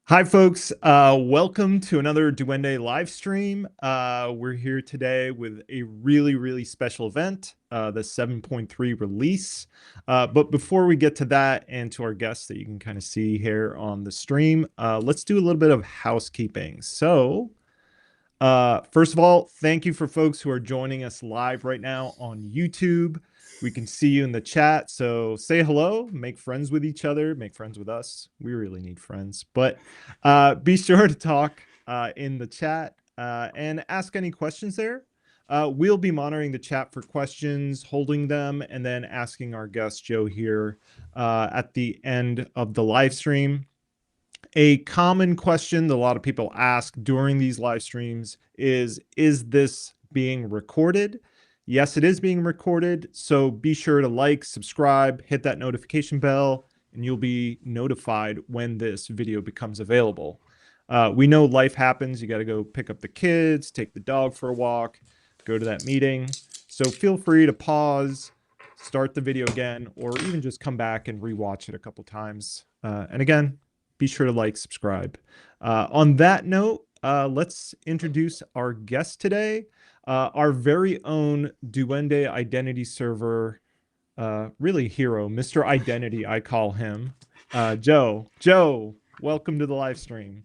Hi, folks. Welcome to another Duende live stream. We're here today with a really special event, the 7.3 release. But before we get to that and to our guests that you can kind of see here on the stream, let's do a little bit of housekeeping. First of all, thank you for folks who are joining us live right now on YouTube. We can see you in the chat, so say hello, make friends with each other, make friends with us. We really need friends, but be sure to talk in the chat and ask any questions there. We'll be monitoring the chat for questions, holding them, and then asking our guest Joe here at the end of the live stream. A common question that a lot of people ask during these live streams is this being recorded? Yes, it is being recorded. So be sure to like, subscribe, hit that notification bell, and you'll be notified when this video becomes available. We know life happens. You got to go pick up the kids, take the dog for a walk, go to that meeting. So feel free to pause, start the video again, or even just come back and rewatch it a couple times. And again, be sure to like, subscribe. On that note, let's introduce our guest today, our very own Duende Identity Server, really hero, Mr. Identity, I call him, Joe. Joe, welcome to the live stream.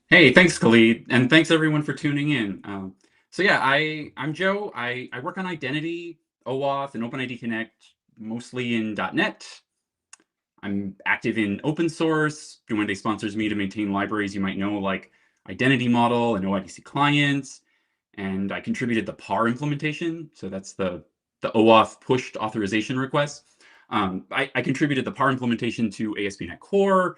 Hey, thanks, Khalid, and thanks everyone for tuning in. I'm Joe. I work on identity, OAuth, and OpenID Connect, mostly in .NET. I'm active in open source. Duende sponsors me to maintain libraries you might know, like Identity Model and OIDC clients. And I contributed the PAR implementation. So that's the OAuth pushed authorization requests. I contributed the PAR implementation to ASP.NET Core.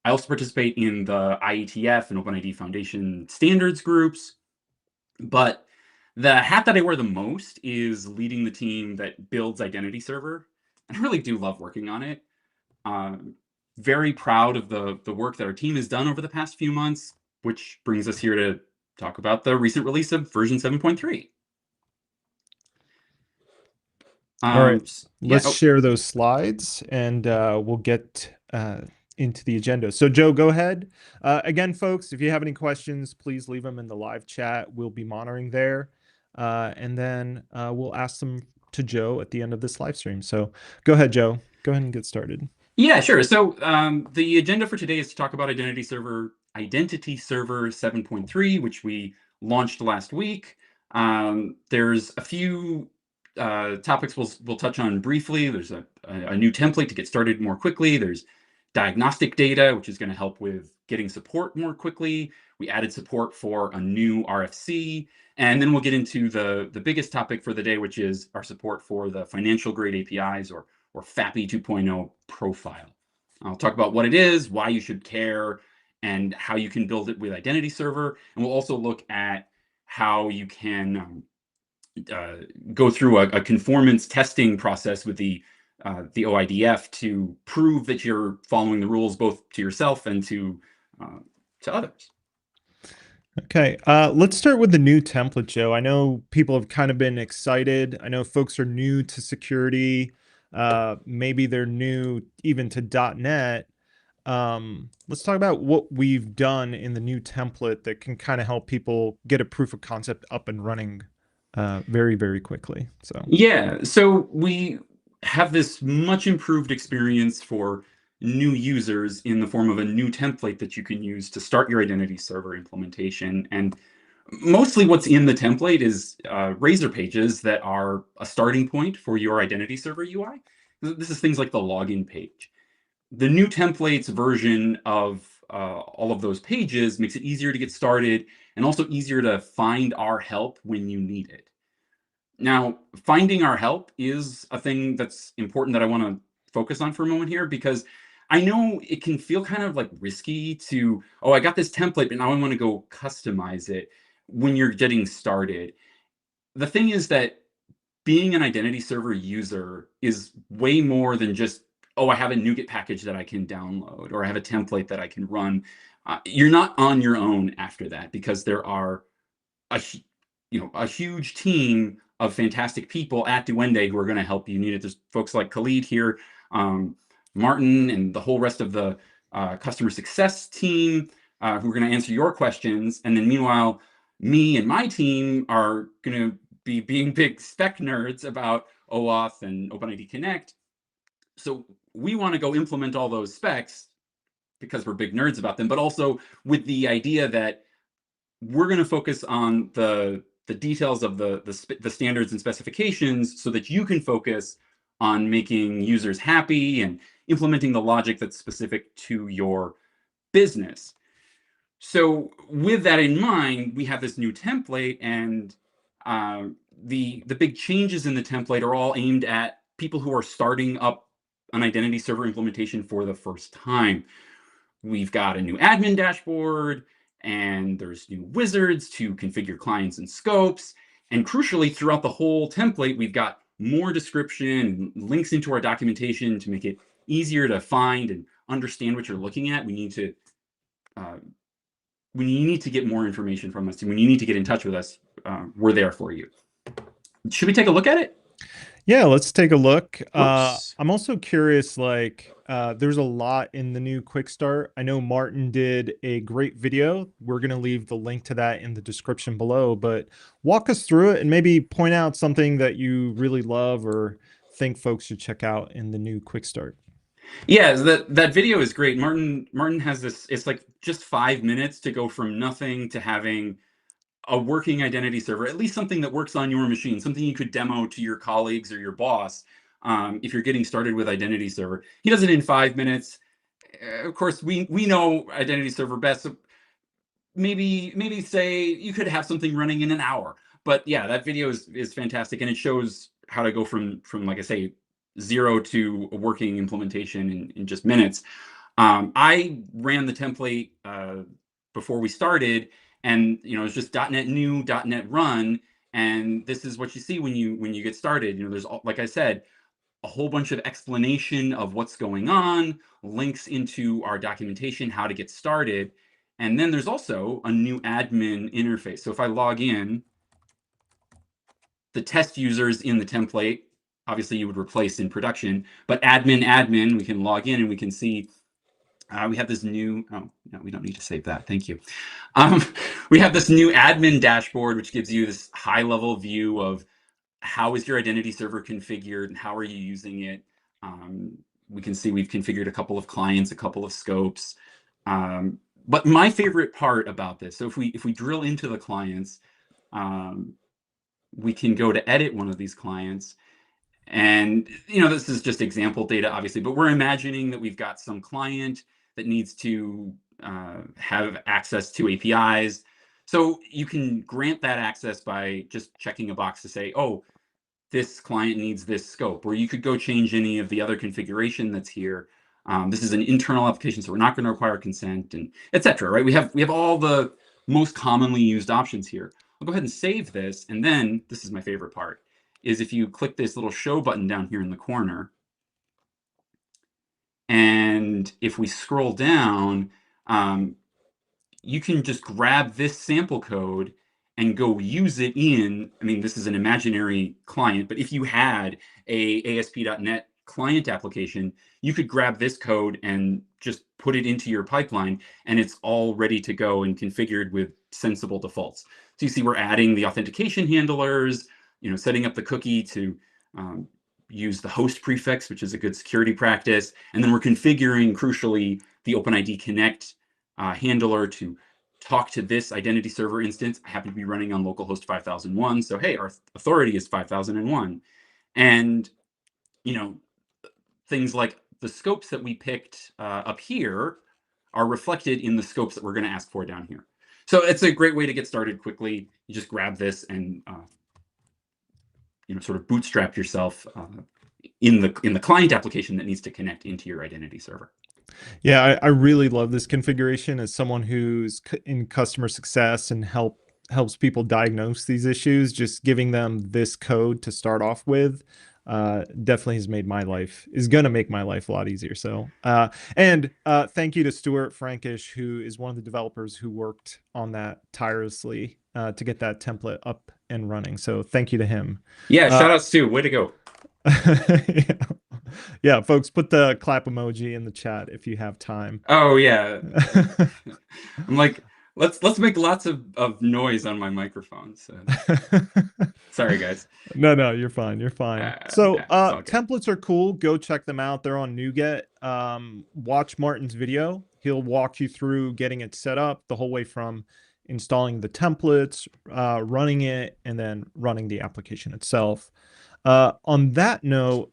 I also participate in the IETF and OpenID Foundation standards groups. But the hat that I wear the most is leading the team that builds Identity Server. And I really do love working on it. Very proud of the work that our team has done over the past few months, which brings us here to talk about the recent release of version 7.3. All right, Yeah. let's Oh, share those slides and we'll get into the agenda. So Joe, go ahead. Again, folks, if you have any questions, please leave them in the live chat. We'll be monitoring there. And then we'll ask them to Joe at the end of this live stream. So go ahead, Joe. Go ahead and get started. yeah, sure. So the agenda for today is to talk about Identity Server 7.3, which we launched last week. There's a few topics we'll touch on briefly. There's a new template to get started more quickly. There's Diagnostic Data, which is going to help with getting support more quickly. We added support for a new RFC. And then we'll get into the biggest topic for the day, which is our support for the financial grade APIs or FAPI 2.0 profile. I'll talk about what it is, why you should care, and how you can build it with Identity Server. And we'll also look at how you can go through a conformance testing process with the OIDF to prove that you're following the rules both to yourself and to others. Okay, let's start with the new template, Joe. I know people have kind of been excited. I know folks are new to security. Maybe they're new even to .NET. Let's talk about what we've done in the new template that can kind of help people get a proof of concept up and running very quickly. So, Yeah, so we have this much improved experience for new users in the form of a new template that you can use to start your identity server implementation. And mostly what's in the template is Razor pages that are a starting point for your identity server UI. This is things like the login page. The new templates version of all of those pages makes it easier to get started and also easier to find our help when you need it. Now, finding our help is a thing that's important that I want to focus on for a moment here, because I know it can feel kind of like risky to, oh, I got this template, but now I want to go customize it when you're getting started. The thing is that being an identity server user is way more than just, oh, I have a NuGet package that I can download, or I have a template that I can run. You're not on your own after that, because there are a a huge team of fantastic people at Duende who are going to help you need it. There's folks like Khalid here, Martin, and the whole rest of the customer success team who are going to answer your questions. And then meanwhile, me and my team are going to be being big spec nerds about OAuth and OpenID Connect. So we want to go implement all those specs because we're big nerds about them, but also with the idea that we're going to focus on the details of the standards and specifications so that you can focus on making users happy and implementing the logic that's specific to your business. So with that in mind, we have this new template, and the big changes in the template are all aimed at people who are starting up an identity server implementation for the first time. We've got a new admin dashboard, and there's new wizards to configure clients and scopes. And crucially, throughout the whole template, we've got more description, links into our documentation to make it easier to find and understand what you're looking at. Uh, when you need to get more information from us, when you need to get in touch with us, we're there for you. Should we take a look at it? Yeah, let's take a look. Course. I'm also curious, like, there's a lot in the new Quickstart. I know Martin did a great video. We're going to leave the link to that in the description below, but walk us through it and maybe point out something that you really love or think folks should check out in the new Quickstart. Yeah, that video is great. Martin has this. It's like just 5 minutes to go from nothing to having a working identity server, at least something that works on your machine, something you could demo to your colleagues or your boss if you're getting started with identity server. He does it in 5 minutes. Of course, we know identity server best. So maybe say you could have something running in an hour. But yeah, that video is fantastic, and it shows how to go from like I say, zero to a working implementation in just minutes. I ran the template before we started, and it's just .NET new, .NET run, and this is what you see when you get started. There's like I said, a whole bunch of explanation of what's going on, links into our documentation, how to get started, and then there's also a new admin interface. So if I log in, the test users in the template, obviously you would replace in production, but admin, we can log in and we can see we have this new, oh, no, we don't need to save that. Thank you. We have this new admin dashboard, which gives you this high level view of how is your identity server configured and how are you using it. We can see we've configured a couple of clients, a couple of scopes. But my favorite part about this, so if we drill into the clients, we can go to edit one of these clients. And this is just example data, obviously, but we're imagining that we've got some client that needs to have access to APIs. So you can grant that access by just checking a box to say, oh, this client needs this scope, or you could go change any of the other configuration that's here. This is an internal application, so we're not going to require consent, and etc. Right? We have all the most commonly used options here. I'll go ahead and save this, and then this is my favorite part, is if you click this little show button down here in the corner, and if we scroll down, you can just grab this sample code and go use it in, I mean, this is an imaginary client, but if you had a ASP.NET client application, you could grab this code and just put it into your pipeline, and it's all ready to go and configured with sensible defaults. So you see we're adding the authentication handlers, setting up the cookie to use the host prefix, which is a good security practice, and then we're configuring, crucially, the OpenID Connect handler to talk to this identity server instance. I happen to be running on localhost 5001, so hey, our authority is 5001. And things like the scopes that we picked up here are reflected in the scopes that we're going to ask for down here. So it's a great way to get started quickly. You just grab this and sort of bootstrap yourself in the client application that needs to connect into your identity server. Yeah, I really love this configuration as someone who's in customer success and helps people diagnose these issues. Just giving them this code to start off with definitely is going to make my life a lot easier. So, and thank you to Stuart Frankish, who is one of the developers who worked on that tirelessly to get that template up and running. So thank you to him. Yeah, shout outs too. Way to go. Yeah. Yeah, folks, put the clap emoji in the chat if you have time. Oh yeah. I'm like, let's make lots of noise on my microphone. So sorry guys. No, you're fine. You're fine. So, It's all good. templates are cool. Go check them out. They're on NuGet. Watch Martin's video. He'll walk you through getting it set up the whole way from installing the templates, running it, and then running the application itself. On that note,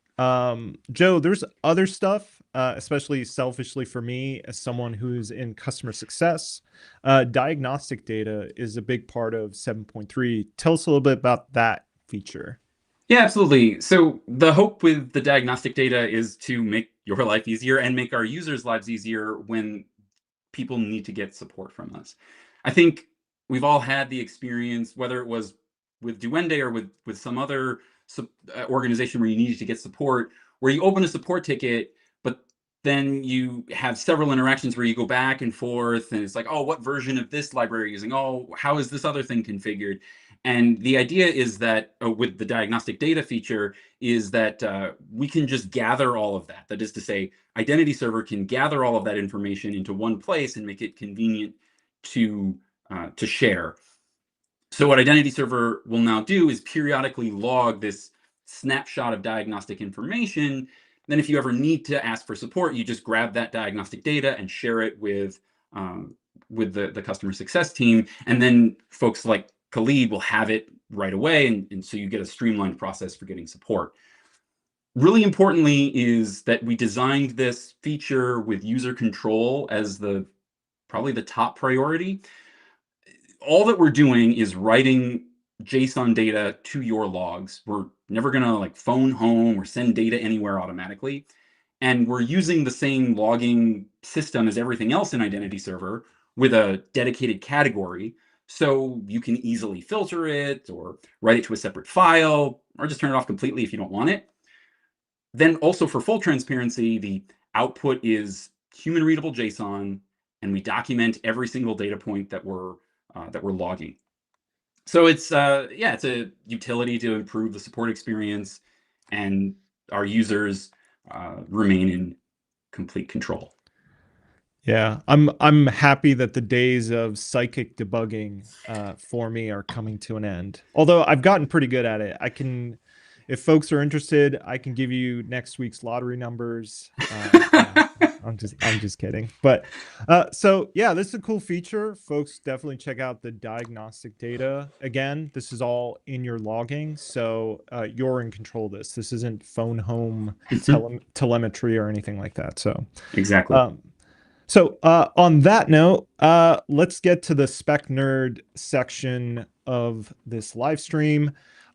Joe, there's other stuff, especially selfishly for me as someone who's in customer success. Diagnostic data is a big part of 7.3. Tell us a little bit about that feature. Yeah, absolutely. So the hope with the diagnostic data is to make your life easier and make our users' lives easier when people need to get support from us. I think we've all had the experience, whether it was with Duende or with some other organization where you needed to get support, where you open a support ticket, but then you have several interactions where you go back and forth, and it's like, oh, what version of this library are you using? Oh, how is this other thing configured? And the idea is that with the diagnostic data feature is that we can just gather all of that. That is to say, Identity Server can gather all of that information into one place and make it convenient to share. So what Identity Server will now do is periodically log this snapshot of diagnostic information. Then if you ever need to ask for support, you just grab that diagnostic data and share it with the customer success team. And then folks like Khalid will have it right away. And so you get a streamlined process for getting support. Really importantly is that we designed this feature with user control as probably the top priority. All that we're doing is writing JSON data to your logs. We're never gonna like phone home or send data anywhere automatically. And we're using the same logging system as everything else in Identity Server with a dedicated category. So you can easily filter it or write it to a separate file or just turn it off completely if you don't want it. Then also for full transparency, the output is human readable JSON, and we document every single data point that we're logging. So it's yeah, it's a utility to improve the support experience, and our users remain in complete control. Yeah, I'm happy that the days of psychic debugging for me are coming to an end. Although I've gotten pretty good at it. I can, if folks are interested, I can give you next week's lottery numbers. No, I'm just kidding. But so yeah, this is a cool feature. Folks, definitely check out the diagnostic data. Again, this is all in your logging, so you're in control of this. This isn't phone home telemetry or anything like that. So. Exactly. Um, on that note, let's get to the spec nerd section of this live stream.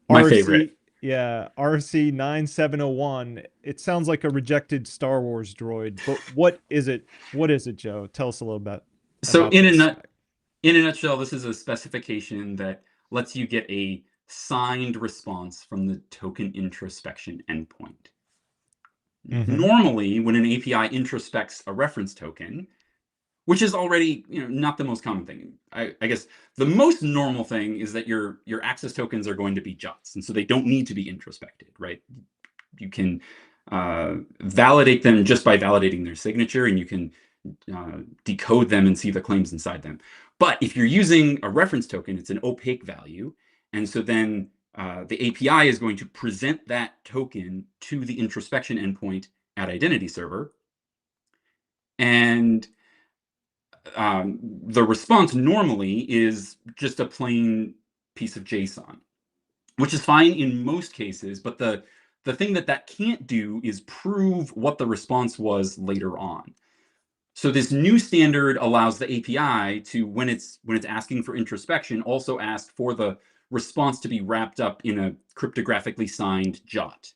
My favorite. RC, yeah, RC 9701. It sounds like a rejected Star Wars droid, but what is it? What is it, Joe? Tell us a little bit So about this spec. in a nutshell, this is a specification that lets you get a signed response from the token introspection endpoint. Mm-hmm. Normally, when an API introspects a reference token, which is already not the most common thing. I guess the most normal thing is that your access tokens are going to be JOTs, and so they don't need to be introspected, right? You can validate them just by validating their signature, and you can decode them and see the claims inside them. But if you're using a reference token, it's an opaque value, and so then the API is going to present that token to the introspection endpoint at Identity Server, and the response normally is just a plain piece of JSON, which is fine in most cases. But the thing that can't do is prove what the response was later on. So this new standard allows the API to, when it's asking for introspection, also ask for the response to be wrapped up in a cryptographically signed JOT.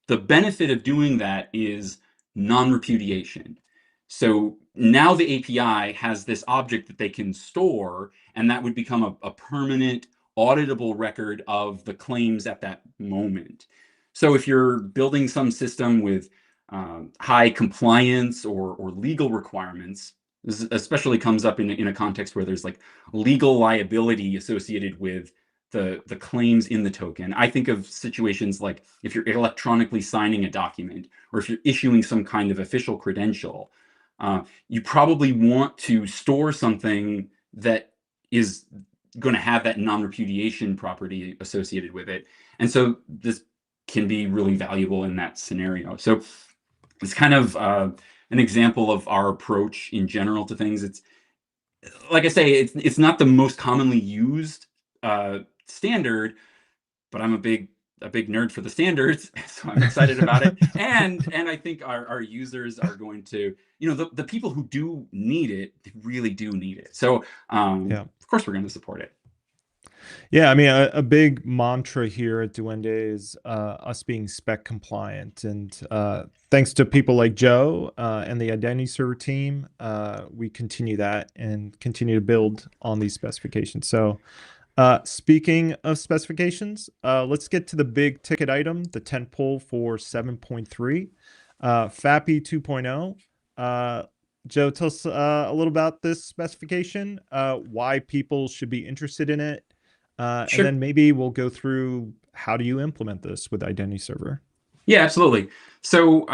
The benefit of doing that is non-repudiation. So now the API has this object that they can store, and that would become a permanent auditable record of the claims at that moment. So if you're building some system with high compliance or legal requirements, this especially comes up in a context where there's like legal liability associated with the claims in the token. I think of situations like if you're electronically signing a document or if you're issuing some kind of official credential, you probably want to store something that is going to have that non-repudiation property associated with it. And so this can be really valuable in that scenario. So it's kind of an example of our approach in general to things. It's like I say, it's not the most commonly used standard, but I'm a big nerd for the standards, so I'm excited about it. And I think our users are going to, the people who do need it, they really do need it. So Yeah. of course we're going to support it. Yeah, I mean, a big mantra here at Duende is us being spec compliant. And thanks to people like Joe and the identity server team, we continue that and continue to build on these specifications. So speaking of specifications, let's get to the big ticket item, the tentpole for 7.3, FAPI 2.0. Joe, tell us a little about this specification, why people should be interested in it, and Sure. then maybe we'll go through how do you implement this with Identity Server. Yeah, absolutely. So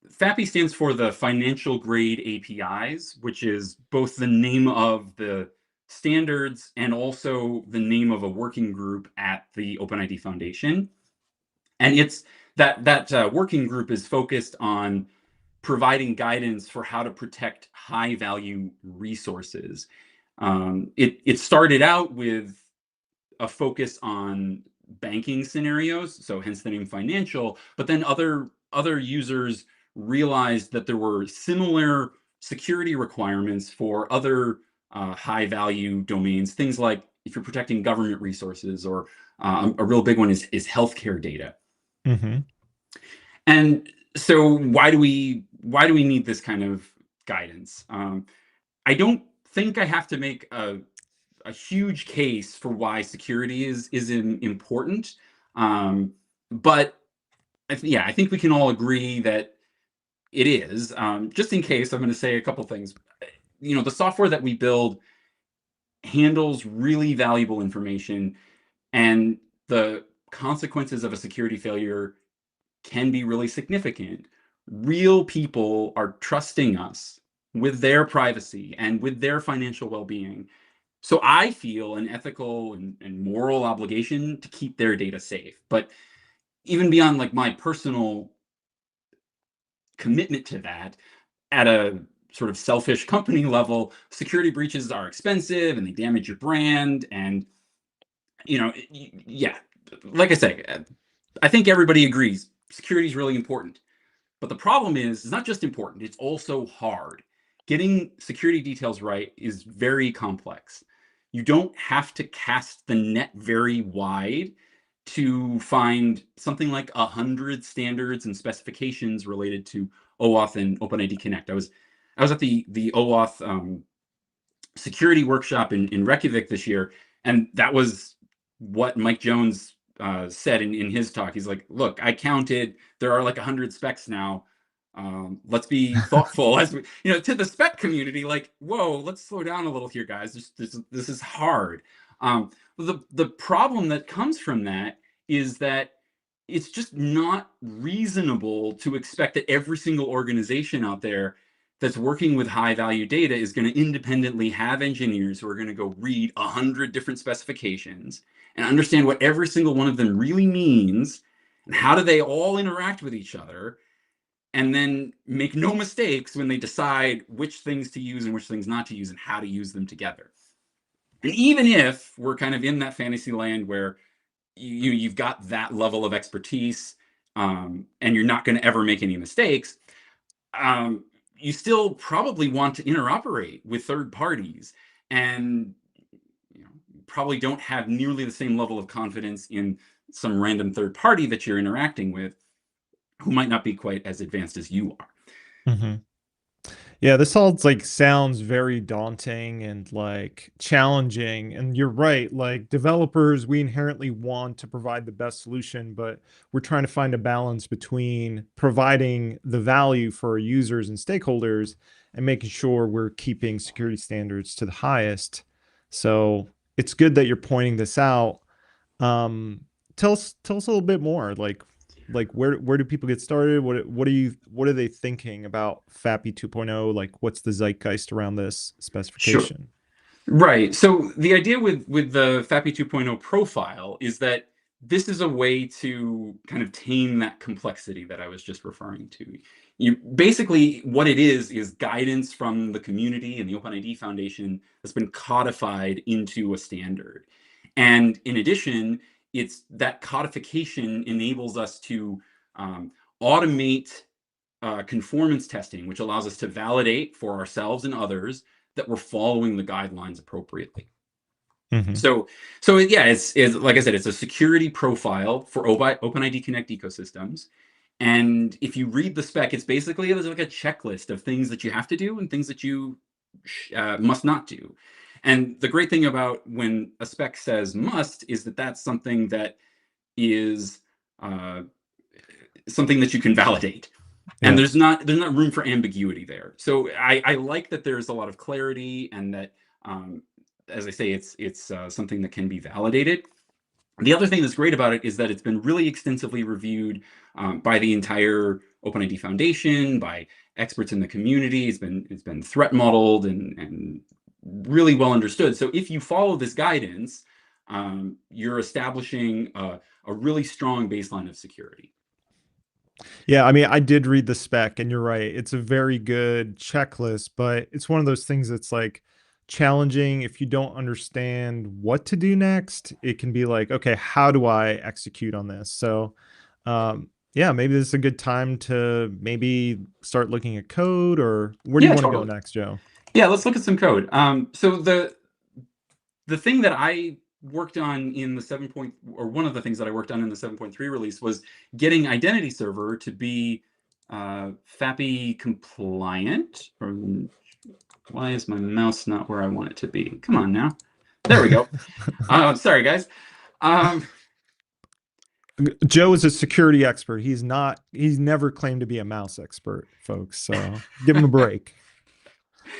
FAPI stands for the financial grade APIs, which is both the name of the standards and also the name of a working group at the OpenID Foundation. And it's that working group is focused on providing guidance for how to protect high value resources. It started out with a focus on banking scenarios, so hence the name financial, but then other users realized that there were similar security requirements for other high value domains, things like if you're protecting government resources, or a real big one is healthcare data. Mm-hmm. And so why do we need this kind of guidance? I don't think I have to make a huge case for why security is important. But yeah, I think we can all agree that it is. Just in case, I'm going to say a couple things. The software that we build handles really valuable information, and the consequences of a security failure can be really significant. Real people are trusting us with their privacy and with their financial well-being. So I feel an ethical and moral obligation to keep their data safe. But even beyond like my personal commitment to that, at a sort of selfish company level, security breaches are expensive and they damage your brand. And, yeah, like I say, I think everybody agrees security is really important. But the problem is, it's not just important, it's also hard. Getting security details right is very complex. You don't have to cast the net very wide to find something like 100 standards and specifications related to OAuth and OpenID Connect. I was at the OAuth security workshop in Reykjavik this year, and that was what Mike Jones said in his talk. He's like, "Look, I counted. There are like 100 specs now. Let's be thoughtful as we, to the spec community. Like, whoa, let's slow down a little here, guys. This is hard." The problem that comes from that is that it's just not reasonable to expect that every single organization out there that's working with high value data is going to independently have engineers who are going to go read 100 different specifications and understand what every single one of them really means and how do they all interact with each other, and then make no mistakes when they decide which things to use and which things not to use and how to use them together. And even if we're kind of in that fantasy land where you've got that level of expertise, and you're not going to ever make any mistakes, you still probably want to interoperate with third parties, and probably don't have nearly the same level of confidence in some random third party that you're interacting with who might not be quite as advanced as you are. Mm-hmm. Yeah, this all sounds very daunting and challenging. And you're right, like developers, we inherently want to provide the best solution, but we're trying to find a balance between providing the value for our users and stakeholders and making sure we're keeping security standards to the highest. So it's good that you're pointing this out. Um, tell us a little bit more. Like where do people get started? What are they thinking about FAPI 2.0? Like what's the zeitgeist around this Sure. specification? Right. So the idea with the FAPI 2.0 profile is that this is a way to kind of tame that complexity that I was just referring to. You basically what it is guidance from the community and the OpenID Foundation that's been codified into a standard. And in addition, it's that codification enables us to automate conformance testing, which allows us to validate for ourselves and others that we're following the guidelines appropriately. Hmm. So, yeah, it's like I said, it's a security profile for OpenID Connect ecosystems. And if you read the spec, it's basically there's like a checklist of things that you have to do and things that you must not do. And the great thing about when a spec says must is that that's something that is uh, something that you can validate, and Yeah. there's not room for ambiguity there. So I like that there's a lot of clarity, and that um, as I say, it's something that can be validated. The other thing that's great about it is that it's been really extensively reviewed by the entire OpenID Foundation, by experts in the community. It's been threat modeled and really well understood. So if you follow this guidance, you're establishing a really strong baseline of security. Yeah, I mean, I did read the spec, and you're right. It's a very good checklist, but it's one of those things that's like challenging if you don't understand what to do next. It can be like, okay, how do I execute on this? So, yeah, maybe this is a good time to maybe start looking at code, or where do you Yeah, want to go totally. next, Joe? Yeah, let's look at some code. So the thing that I worked on in the 7 point, or one of the things that I worked on in the 7.3 release was getting Identity Server to be FAPI compliant. Or why is my mouse not where I want it to be? Come on now. There we go. Sorry, guys. Um, Joe is a security expert. He's never claimed to be a mouse expert, folks. So give him a break.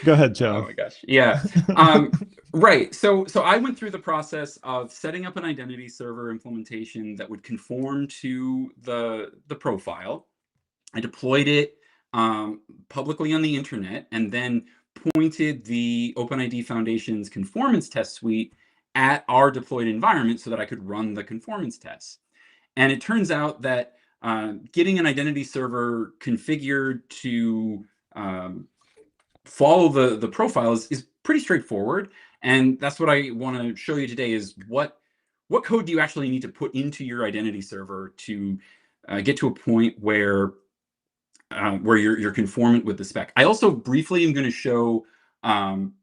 Go ahead, oh Joe. my gosh. Yeah. Um, right. So I went through the process of setting up an identity server implementation that would conform to the profile. I deployed it publicly on the internet, and then pointed the OpenID Foundation's conformance test suite at our deployed environment so that I could run the conformance tests. And it turns out that getting an identity server configured to follow the profile is pretty straightforward. And that's what I want to show you today is what code do you actually need to put into your identity server to get to a point where you're conformant with the spec. I also briefly am going to show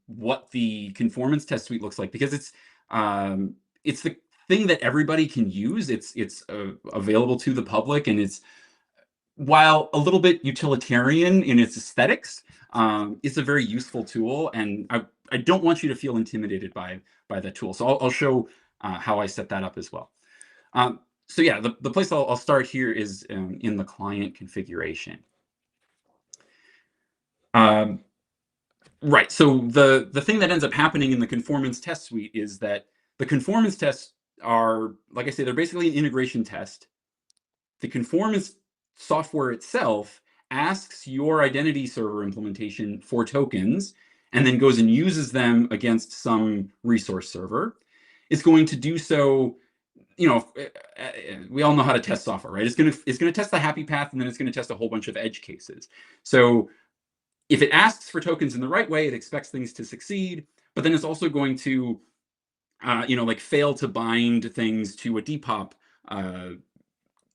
what the conformance test suite looks like, because it's the thing that everybody can use. It's available to the public, and it's, while a little bit utilitarian in its aesthetics, it's a very useful tool, and I don't want you to feel intimidated by that tool. So I'll show how I set that up as well. So yeah, the place I'll start here is in the client configuration. Um, right. So the thing that ends up happening in the conformance test suite is that the conformance tests are, like I say, they're basically an integration test. The conformance software itself asks your identity server implementation for tokens, and then goes and uses them against some resource server. It's going to do so. We all know how to test software, right? It's gonna test the happy path, and then it's going to test a whole bunch of edge cases. So if it asks for tokens in the right way, it expects things to succeed, but then it's also going to, like fail to bind things to a depop uh,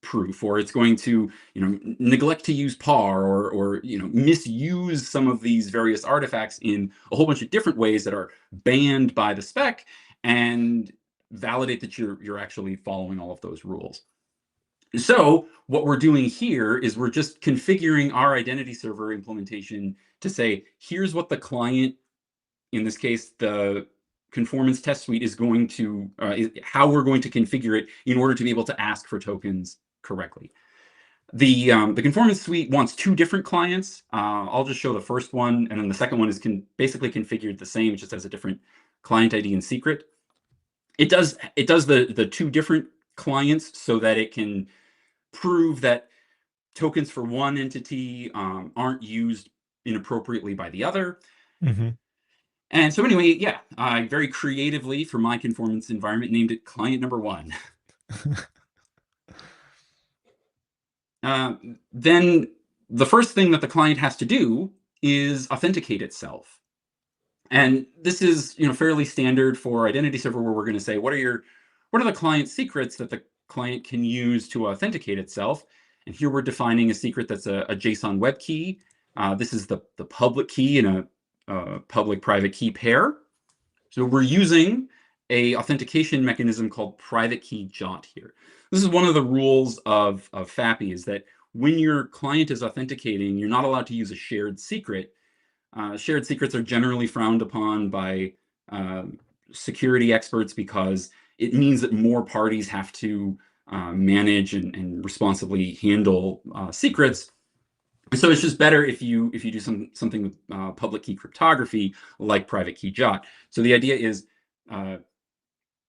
proof, or it's going to, neglect to use par, or misuse some of these various artifacts in a whole bunch of different ways that are banned by the spec, and validate that you're actually following all of those rules. So what we're doing here is we're just configuring our identity server implementation to say, here's what the client, in this case, the conformance test suite, is going to, how we're going to configure it in order to be able to ask for tokens correctly. The conformance suite wants two different clients. I'll just show the first one, and then the second one is basically configured the same, it just has a different client ID and secret. It does the two different clients so that it can prove that tokens for one entity aren't used inappropriately by the other. Mm-hmm. And so anyway, yeah, I very creatively for my conformance environment named it client number one. Then the first thing that the client has to do is authenticate itself. And this is, fairly standard for identity server, where we're going to say, what are the client secrets that the client can use to authenticate itself? And here we're defining a secret that's a JSON web key. This is the public key in a public-private key pair. So we're using a authentication mechanism called private key jot here. This is one of the rules of FAPI, is that when your client is authenticating, you're not allowed to use a shared secret. Shared secrets are generally frowned upon by security experts because it means that more parties have to manage and responsibly handle secrets. So it's just better if you do something with public key cryptography like private key jot. So the idea is uh,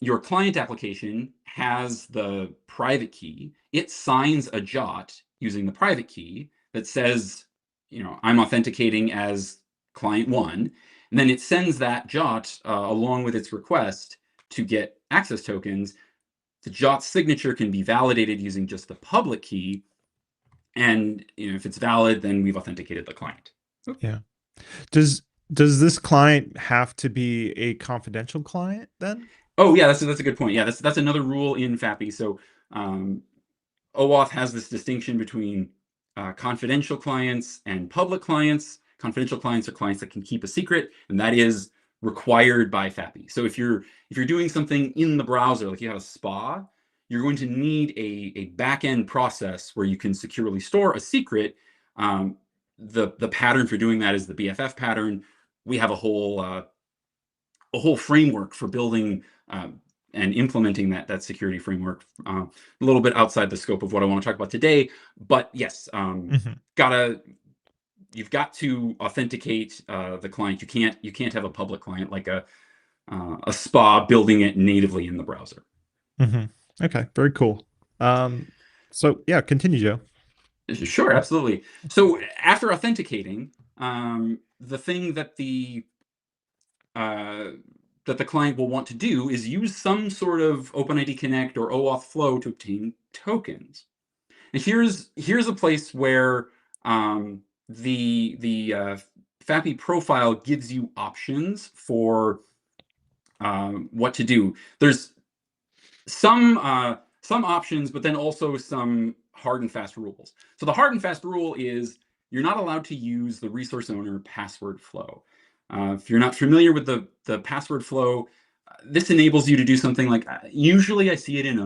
your client application has the private key. It signs a jot using the private key that says, I'm authenticating as client one. And then it sends that jot along with its request to get access tokens. The jot signature can be validated using just the public key. And if it's valid, then we've authenticated the client. Yeah. Does does this client have to be a confidential client then? Oh yeah, that's a good point. Yeah, that's another rule in FAPI. So um, OAuth has this distinction between confidential clients and public clients. Confidential clients are clients that can keep a secret, and that is required by FAPI. So if you're doing something in the browser, like you have a SPA, you're going to need a back-end process where you can securely store a secret. The pattern for doing that is the BFF pattern. We have a whole framework for building and implementing that security framework, a little bit outside the scope of what I want to talk about today. But yes, Mm-hmm. you've got to authenticate the client. You can't have a public client like a SPA building it natively in the browser. Mm-hmm. Okay, very cool. So yeah, continue, Joe. Sure, absolutely. So after authenticating, the thing uh, that the client will want to do is use some sort of OpenID Connect or OAuth flow to obtain tokens. And here's a place where the FAPI profile gives you options for what to do. There's some options, but then also some hard and fast rules. So the hard and fast rule is you're not allowed to use the resource owner password flow. If you're not familiar with the password flow, this enables you to do something like, usually I see it in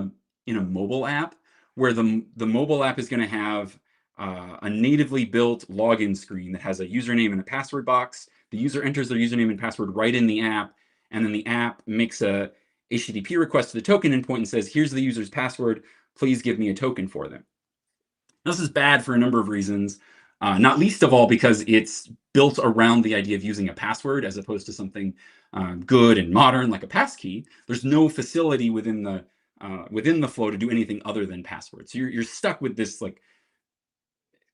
a mobile app, where the mobile app is going to have a natively built login screen that has a username and a password box. The user enters their username and password right in the app, and then the app makes a HTTP request to the token endpoint and says, here's the user's password, please give me a token for them. This is bad for a number of reasons, not least of all because it's built around the idea of using a password as opposed to something good and modern like a passkey. There's no facility within the flow to do anything other than passwords. So you're stuck with this like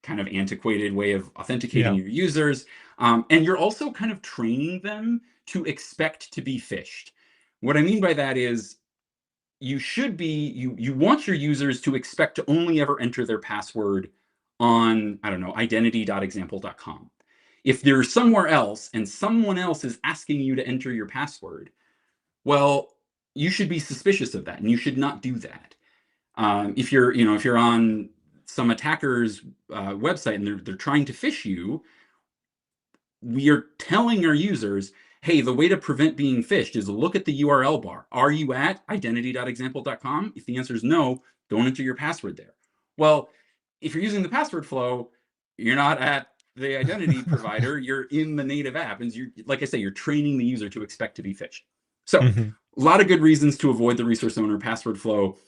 kind of antiquated way of authenticating Yeah. your users, and you're also kind of training them to expect to be phished. What I mean by that is you want your users to expect to only ever enter their password on, I don't know, identity.example.com. If they're somewhere else and someone else is asking you to enter your password, well, you should be suspicious of that and you should not do that. If you're on some attacker's website and they're trying to phish you, we are telling our users, hey, the way to prevent being phished is look at the URL bar. Are you at identity.example.com? If the answer is no, don't enter your password there. Well, if you're using the password flow, you're not at the identity provider, you're in the native app. And like I say, you're training the user to expect to be phished. So Mm-hmm. a lot of good reasons to avoid the resource owner password flow.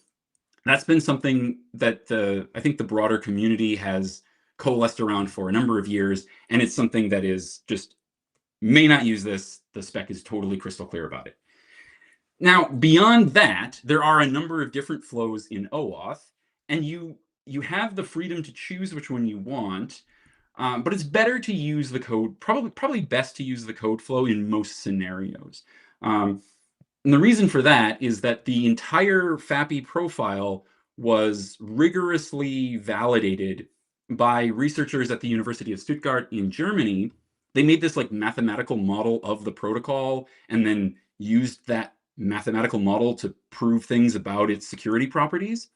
That's been something that I think the broader community has coalesced around for a number of years, and it's something that is just may not use this. The spec is totally crystal clear about it. Now, beyond that, there are a number of different flows in OAuth, and you have the freedom to choose which one you want. But it's better to use the code, probably best to use the code flow in most scenarios. And the reason for that is that the entire FAPI profile was rigorously validated by researchers at the University of Stuttgart in Germany. They made this like mathematical model of the protocol and then used that mathematical model to prove things about its security properties.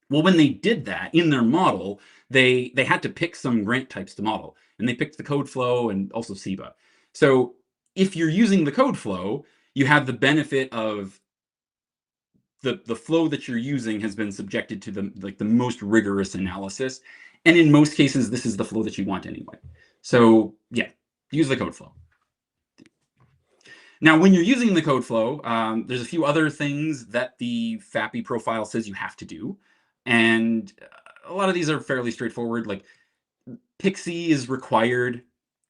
Well, when they did that in their model, they had to pick some grant types to model, and they picked the code flow and also SIBA. So if you're using the code flow, you have the benefit of the flow that you're using has been subjected to the most rigorous analysis, and in most cases, this is the flow that you want anyway. So yeah, use the code flow. Now, when you're using the code flow, there's a few other things that the FAPI profile says you have to do. And a lot of these are fairly straightforward. Like Pixie is required.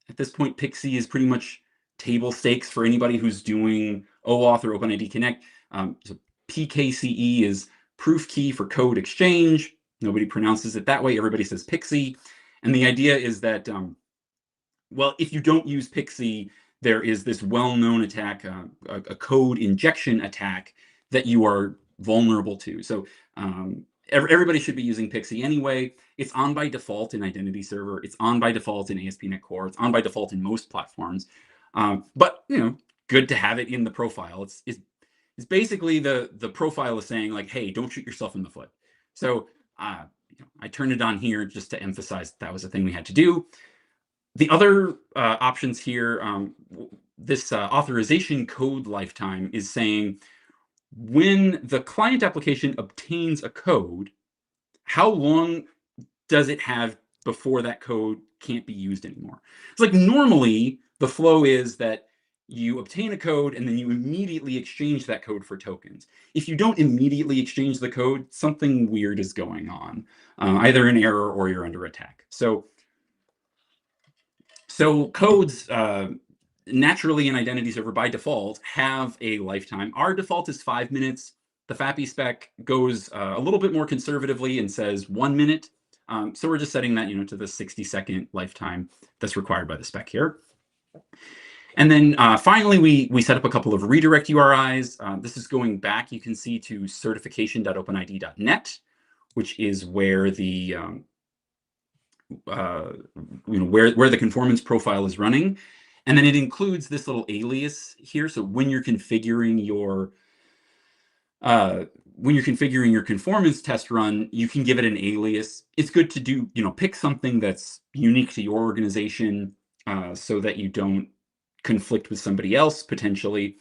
At this point, Pixie is pretty much table stakes for anybody who's doing OAuth or OpenID Connect. So PKCE is proof key for code exchange. Nobody pronounces it that way. Everybody says Pixie. And the idea is that, well, if you don't use Pixie, there is this well-known attack, a code injection attack that you are vulnerable to. So everybody should be using Pixie anyway. It's on by default in Identity Server. It's on by default in ASP.NET Core. It's on by default in most platforms. But good to have it in the profile. It's basically the profile is saying like, hey, don't shoot yourself in the foot. So I turned it on here just to emphasize that was a thing we had to do. The other options here, this authorization code lifetime is saying when the client application obtains a code, how long does it have before that code can't be used anymore? It's like normally the flow is that you obtain a code and then you immediately exchange that code for tokens. If you don't immediately exchange the code, something weird is going on, either an error or you're under attack. So codes naturally in Identity Server by default have a lifetime. Our default is 5 minutes. The FAPI spec goes a little bit more conservatively and says 1 minute. So we're just setting that to the 60-second lifetime that's required by the spec here. And then finally, we set up a couple of redirect URIs. This is going back, you can see, to certification.openid.net, which is where the where the conformance profile is running. And then it includes this little alias here. So when you're configuring your conformance test run, you can give it an alias. It's good to do, pick something that's unique to your organization so that you don't conflict with somebody else potentially.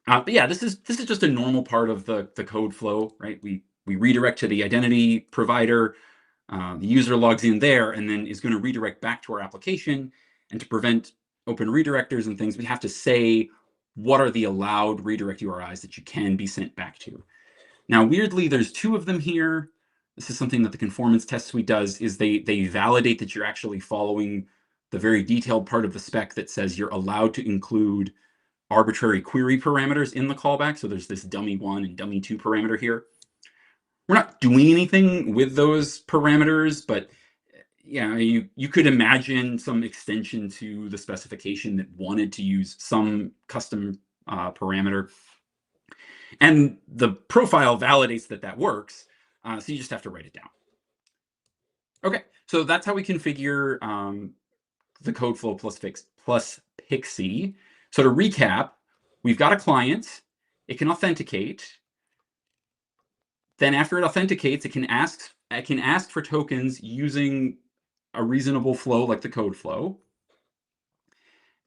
But yeah, this is just a normal part of the code flow, right? We redirect to the identity provider. The user logs in there and then is going to redirect back to our application. And to prevent open redirectors and things, we have to say what are the allowed redirect URIs that you can be sent back to. Now, weirdly, there's 2 of them here. This is something that the conformance test suite does, is they validate that you're actually following the very detailed part of the spec that says you're allowed to include arbitrary query parameters in the callback. So there's this dummy1 and dummy2 parameter here. We're not doing anything with those parameters, but yeah, you could imagine some extension to the specification that wanted to use some custom parameter. And the profile validates that works, so you just have to write it down. Okay, so that's how we configure the code flow plus Pixie. So to recap, we've got a client, it can authenticate. Then after it authenticates, it can ask for tokens using a reasonable flow like the code flow.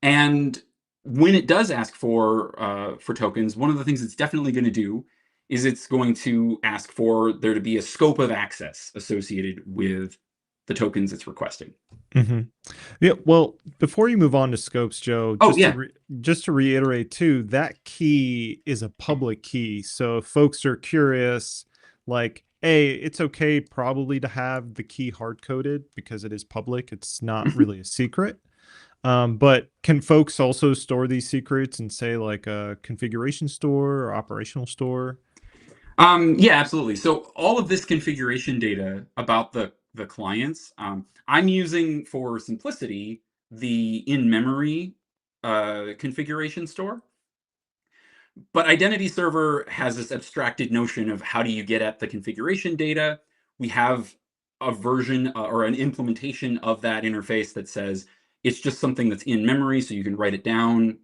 And when it does ask for tokens, one of the things it's definitely going to do is it's going to ask for there to be a scope of access associated with the tokens it's requesting. Mm-hmm. Yeah. Well, before you move on to scopes, Joe, Oh yeah, just to reiterate too, that key is a public key. So if folks are curious, like, A, it's okay probably to have the key hard coded because it is public. It's not really a secret. But can folks also store these secrets in, say, like a configuration store or operational store? Yeah, absolutely. So all of this configuration data about the clients, I'm using for simplicity the in-memory configuration store. But Identity Server has this abstracted notion of how do you get at the configuration data. We have a version or an implementation of that interface that says it's just something that's in memory, so you can write it down,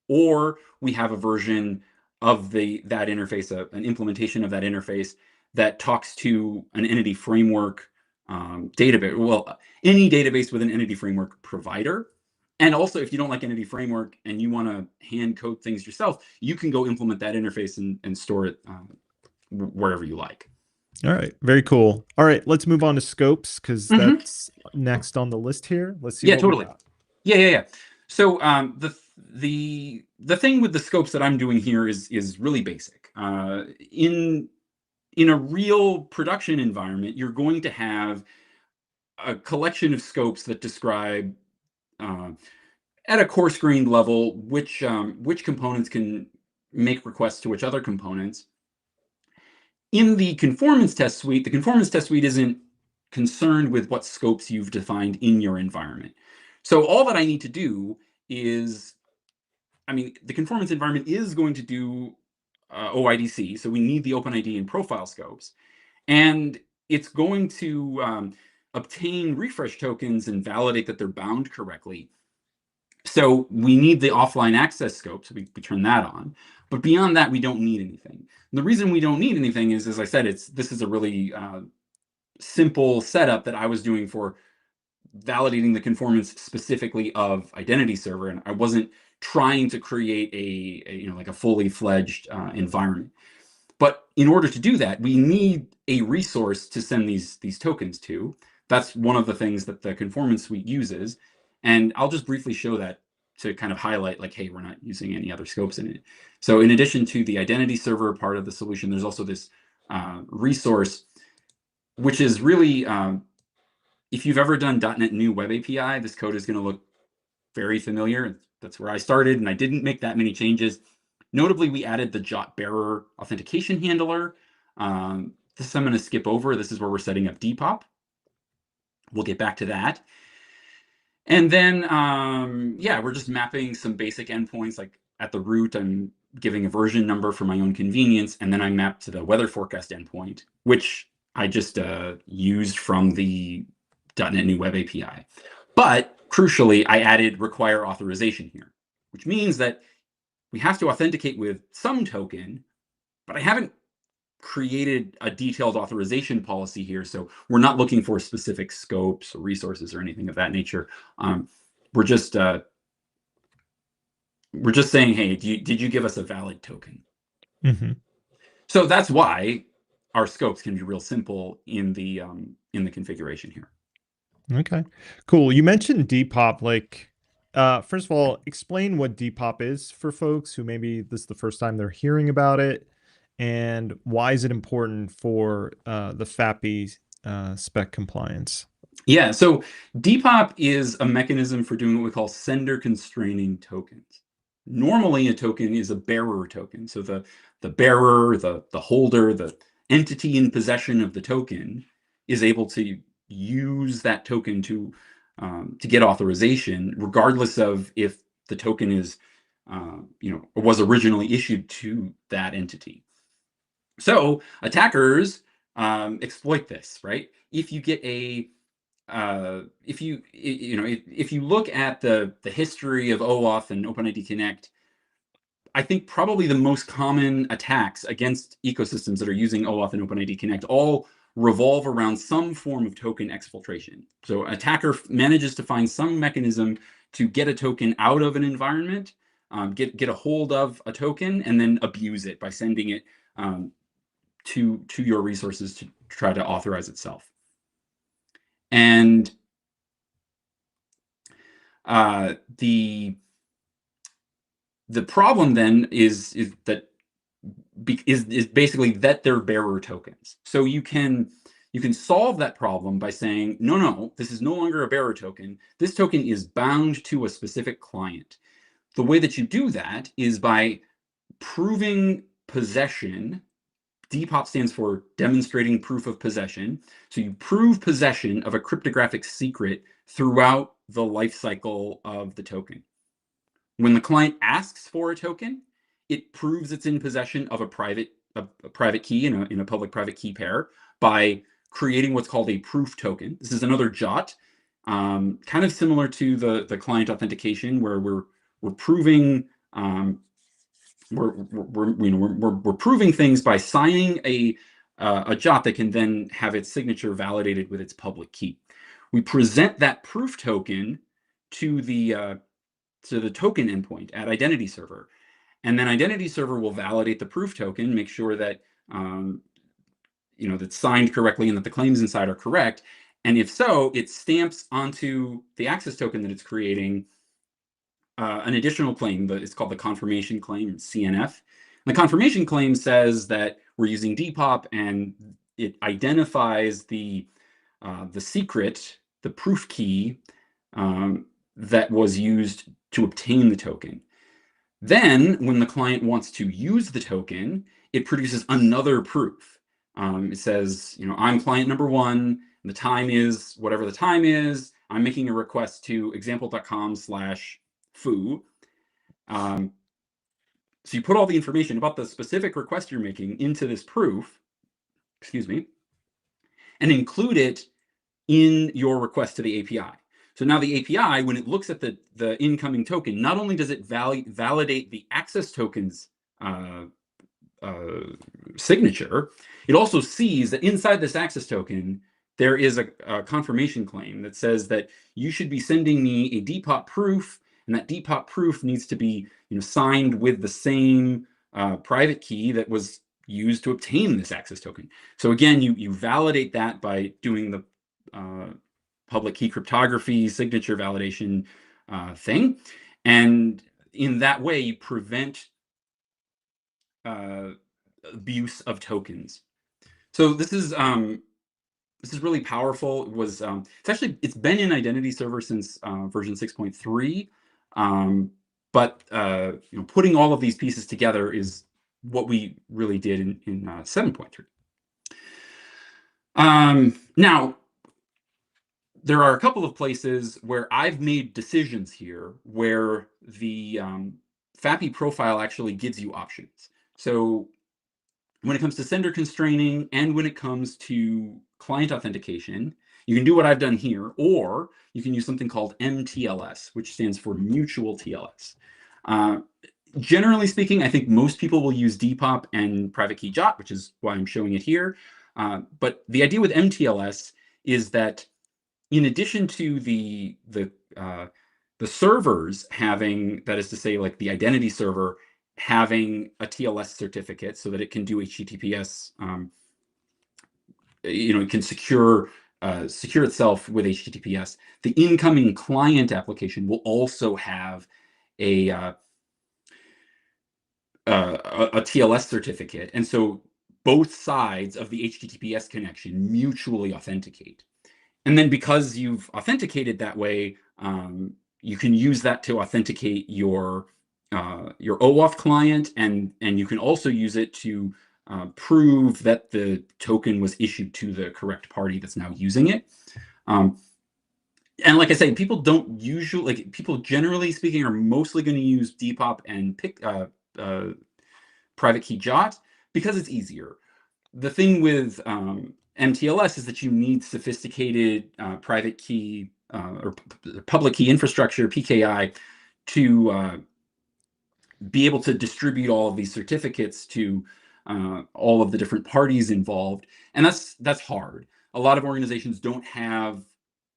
or we have a version of that interface, an implementation of that interface that talks to an entity framework database. Well, any database with an entity framework provider. And also, if you don't like entity framework and you want to hand code things yourself, you can go implement that interface and store it wherever you like. All right, very cool. All right, let's move on to scopes because Hmm. that's next on the list here. Let's see Yeah, what we totally. got. Yeah. So the thing with the scopes that I'm doing here is really basic. In a real production environment, you're going to have a collection of scopes that describe uh, at a coarse grained level which components can make requests to which other components. In the conformance test suite, the conformance test suite isn't concerned with what scopes you've defined in your environment. So all that I need to do is, I mean, the conformance environment is going to do OIDC, so we need the OpenID and profile scopes, and it's going to obtain refresh tokens and validate that they're bound correctly. So we need the offline access scope, so we turn that on. But beyond that, we don't need anything. And the reason we don't need anything is, as I said, this is a really simple setup that I was doing for validating the conformance specifically of Identity Server, and I wasn't trying to create like a fully fledged environment. But in order to do that, we need a resource to send these tokens to. That's one of the things that the conformance suite uses. And I'll just briefly show that to kind of highlight like, hey, we're not using any other scopes in it. So in addition to the identity server part of the solution, there's also this resource, which is really, if you've ever done .NET New Web API, this code is going to look very familiar. That's where I started, and I didn't make that many changes. Notably, we added the jot bearer authentication handler. This I'm going to skip over. This is where we're setting up Depop. We'll get back to that. And then, yeah, we're just mapping some basic endpoints. Like at the root, I'm giving a version number for my own convenience, and then I map to the weather forecast endpoint, which I just used from the .NET New Web API. But crucially, I added require authorization here, which means that we have to authenticate with some token, but I haven't created a detailed authorization policy here. So we're not looking for specific scopes or resources or anything of that nature. Um, we're just uh, we're just saying, hey, did you give us a valid token? Mm-hmm. So that's why our scopes can be real simple in the configuration here. Okay, cool. You mentioned Depop. Like, first of all, explain what Depop is for folks who maybe this is the first time they're hearing about it, and why is it important for the FAPI spec compliance? Yeah, so Depop is a mechanism for doing what we call sender constraining tokens. Normally, a token is a bearer token. So the bearer, the holder, the entity in possession of the token is able to use that token to get authorization, regardless of if the token is was originally issued to that entity. So attackers exploit this, right? If you get a if you if you look at the history of OAuth and OpenID Connect, I think probably the most common attacks against ecosystems that are using OAuth and OpenID Connect all revolve around some form of token exfiltration. So attacker manages to find some mechanism to get a token out of an environment, get a hold of a token, and then abuse it by sending it to your resources to try to authorize itself. And the problem then is that is basically that they're bearer tokens. So you can You can solve that problem by saying, no, no, this is no longer a bearer token. This token is bound to a specific client. The way that you do that is by proving possession. DPoP stands for demonstrating proof of possession. So you prove possession of a cryptographic secret throughout the life cycle of the token. When the client asks for a token, it proves it's in possession of a private key in a public-private key pair by creating what's called a proof token. This is another JOT, kind of similar to the client authentication, where we're proving we're proving things by signing a JOT that can then have its signature validated with its public key. We present that proof token to the token endpoint at identity server, and then identity server will validate the proof token, make sure that that's signed correctly and that the claims inside are correct. And if so, it stamps onto the access token that it's creating an additional claim that is called the confirmation claim, CNF. And the confirmation claim says that we're using DPoP, and it identifies the secret, the proof key that was used to obtain the token. Then, when the client wants to use the token, it produces another proof. It says, I'm client number one, and the time is whatever the time is. I'm making a request to example.com/foo. So you put all the information about the specific request you're making into this proof, and include it in your request to the API. So now the API, when it looks at the incoming token, not only does it validate the access token's signature, it also sees that inside this access token, there is a confirmation claim that says that you should be sending me a DPoP proof, and that DPoP proof needs to be signed with the same private key that was used to obtain this access token. So again, you validate that by doing the public key cryptography signature validation thing, and in that way you prevent abuse of tokens. So this is really powerful. It was it's been in identity server since version 6.3, but putting all of these pieces together is what we really did in 7.3. Now, there are a couple of places where I've made decisions here where the FAPI profile actually gives you options. So when it comes to sender constraining and when it comes to client authentication, you can do what I've done here, or you can use something called MTLS, which stands for mutual TLS. Generally speaking, I think most people will use DPoP and private key JOT, which is why I'm showing it here. But the idea with MTLS is that in addition to the servers having, that is to say, like the identity server having a TLS certificate so that it can do HTTPS, it can secure itself with HTTPS. The incoming client application will also have a TLS certificate, and so both sides of the HTTPS connection mutually authenticate. And then because you've authenticated that way, you can use that to authenticate your OAuth client, and you can also use it to prove that the token was issued to the correct party that's now using it. And like I say, people don't usually, people generally speaking are mostly going to use DPoP and private key JOT because it's easier. The thing with MTLS is that you need sophisticated private key or public key infrastructure, PKI, to be able to distribute all of these certificates to all of the different parties involved. And that's hard. A lot of organizations don't have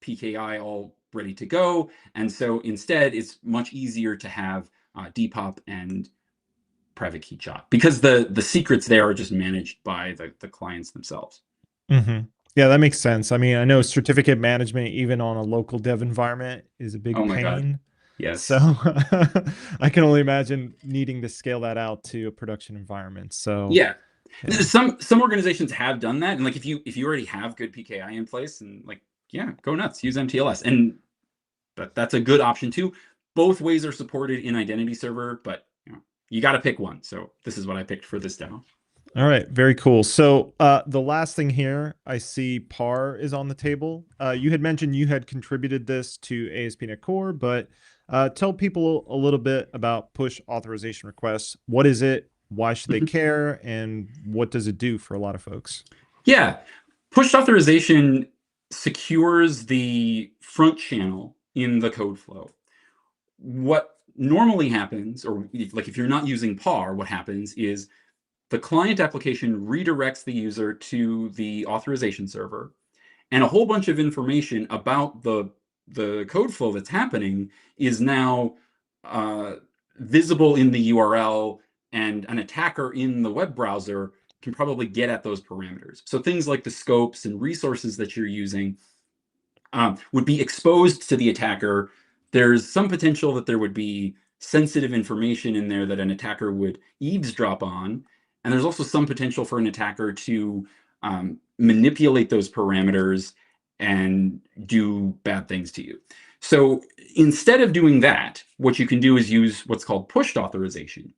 PKI all ready to go. And so instead, it's much easier to have DPoP and private key JOT because the secrets there are just managed by the clients themselves. Mm-hmm. Yeah, that makes sense. I mean, I know certificate management, even on a local dev environment, is a big Oh my God. pain. Yes. So I can only imagine needing to scale that out to a production environment. So Yeah. Yeah. Some organizations have done that, and like if you already have good PKI in place, and like yeah, go nuts, use MTLS, and that's a good option too. Both ways are supported in Identity Server, but you got to pick one. So this is what I picked for this demo. All right, very cool. So the last thing here, I see PAR is on the table. You had mentioned you had contributed this to ASP.NET Core, but tell people a little bit about push authorization requests. What is it? Why should they Mhm. care? And what does it do for a lot of folks? Yeah, pushed authorization secures the front channel in the code flow. What normally happens, or if you're not using PAR, what happens is the client application redirects the user to the authorization server, and a whole bunch of information about the code flow that's happening is now uh, visible in the URL, and an attacker in the web browser can probably get at those parameters. So things like the scopes and resources that you're using would be exposed to the attacker. There's some potential that there would be sensitive information in there that an attacker would eavesdrop on. And there's also some potential for an attacker to manipulate those parameters and do bad things to you. So instead of doing that, what you can do is use what's called pushed authorization.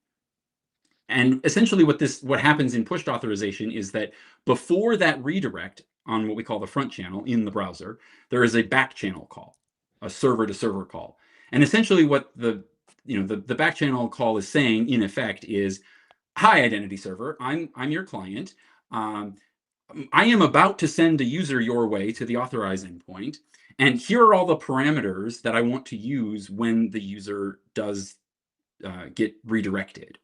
And essentially what happens in pushed authorization is that before that redirect on what we call the front channel in the browser, there is a back channel call, a server to server call. And essentially what the back channel call is saying in effect is, hi identity server, I'm your client. Um, I am about to send a user your way to the authorize endpoint, and here are all the parameters that I want to use when the user does get redirected.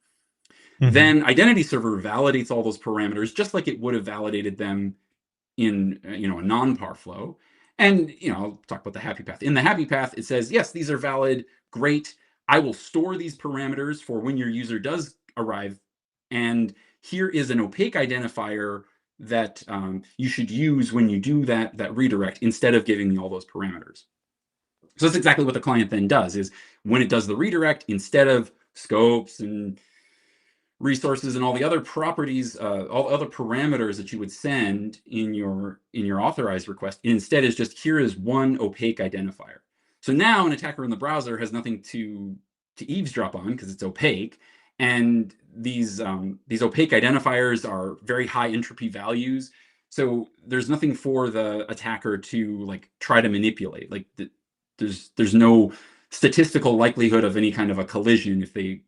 Mm-hmm. Then identity server validates all those parameters just like it would have validated them in a non-par flow. And I'll talk about the happy path. In the happy path, it says, yes, these are valid, great. I will store these parameters for when your user does arrive. And here is an opaque identifier that you should use when you do that redirect instead of giving me all those parameters. So that's exactly what the client then does, is when it does the redirect, instead of scopes and resources and all the other properties, all the other parameters that you would send in your authorized request, instead is just, here is one opaque identifier. So now an attacker in the browser has nothing to eavesdrop on because it's opaque, and these opaque identifiers are very high entropy values. So there's nothing for the attacker to like try to manipulate. Like there's no statistical likelihood of any kind of a collision if they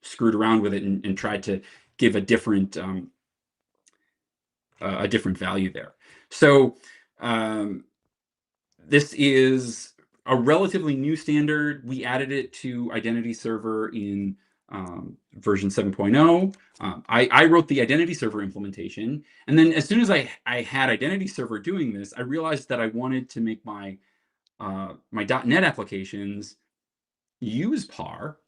screwed around with it and tried to give a different value there. So um, this is a relatively new standard. We added it to Identity Server in version 7.0. I wrote the Identity Server implementation, and then as soon as I had Identity Server doing this, I realized that I wanted to make my my .NET applications use PAR.